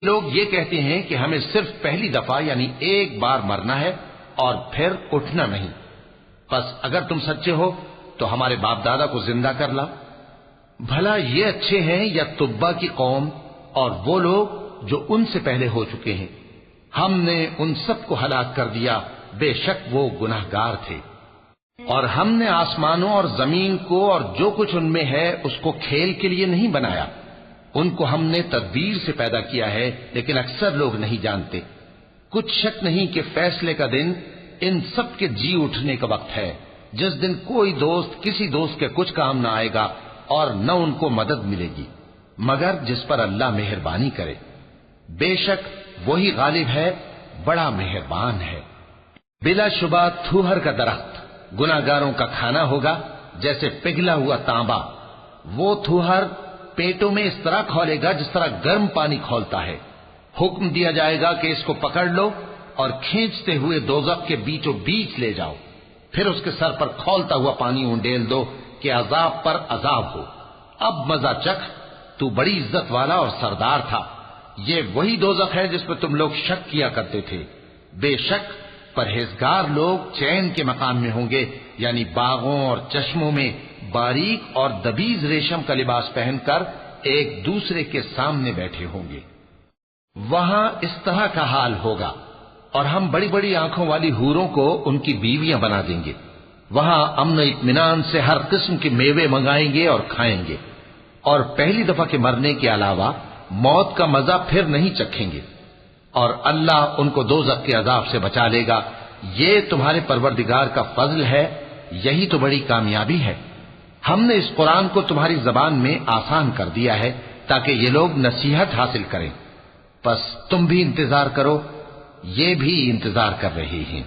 لوگ یہ کہتے ہیں کہ ہمیں صرف پہلی دفعہ یعنی ایک بار مرنا ہے اور پھر اٹھنا نہیں. بس اگر تم سچے ہو تو ہمارے باپ دادا کو زندہ کر لا. بھلا یہ اچھے ہیں یا تبا کی قوم اور وہ لوگ جو ان سے پہلے ہو چکے ہیں؟ ہم نے ان سب کو ہلاک کر دیا، بے شک وہ گناہگار تھے. اور ہم نے آسمانوں اور زمین کو اور جو کچھ ان میں ہے اس کو کھیل کے لیے نہیں بنایا. ان کو ہم نے تدبیر سے پیدا کیا ہے، لیکن اکثر لوگ نہیں جانتے. کچھ شک نہیں کہ فیصلے کا دن ان سب کے جی اٹھنے کا وقت ہے، جس دن کوئی دوست کسی دوست کے کچھ کام نہ آئے گا اور نہ ان کو مدد ملے گی مگر جس پر اللہ مہربانی کرے. بے شک وہی غالب ہے، بڑا مہربان ہے. بلا شبہ تھوہر کا درخت گناہگاروں کا کھانا ہوگا، جیسے پگھلا ہوا تانبا. وہ تھوہر پیٹوں میں اس طرح کھولے گا جس طرح گرم پانی کھولتا ہے. حکم دیا جائے گا کہ اس کو پکڑ لو اور کھینچتے ہوئے دوزخ کے بیچوں بیچ لے جاؤ، پھر اس کے سر پر کھولتا ہوا پانی انڈیل دو کہ عذاب پر عذاب ہو. اب مزہ چکھ، تو بڑی عزت والا اور سردار تھا. یہ وہی دوزخ ہے جس پر تم لوگ شک کیا کرتے تھے. بے شک پرہیزگار لوگ چین کے مقام میں ہوں گے، یعنی باغوں اور چشموں میں باریک اور دبیز ریشم کا لباس پہن کر ایک دوسرے کے سامنے بیٹھے ہوں گے. وہاں اس طرح کا حال ہوگا. اور ہم بڑی بڑی آنکھوں والی حوروں کو ان کی بیویاں بنا دیں گے. وہاں امن و اطمینان سے ہر قسم کے میوے منگائیں گے اور کھائیں گے، اور پہلی دفعہ کے مرنے کے علاوہ موت کا مزہ پھر نہیں چکھیں گے. اور اللہ ان کو دوزخ کے عذاب سے بچا لے گا. یہ تمہارے پروردگار کا فضل ہے، یہی تو بڑی کامیابی ہے. ہم نے اس قرآن کو تمہاری زبان میں آسان کر دیا ہے تاکہ یہ لوگ نصیحت حاصل کریں. پس تم بھی انتظار کرو، یہ بھی انتظار کر رہے ہیں.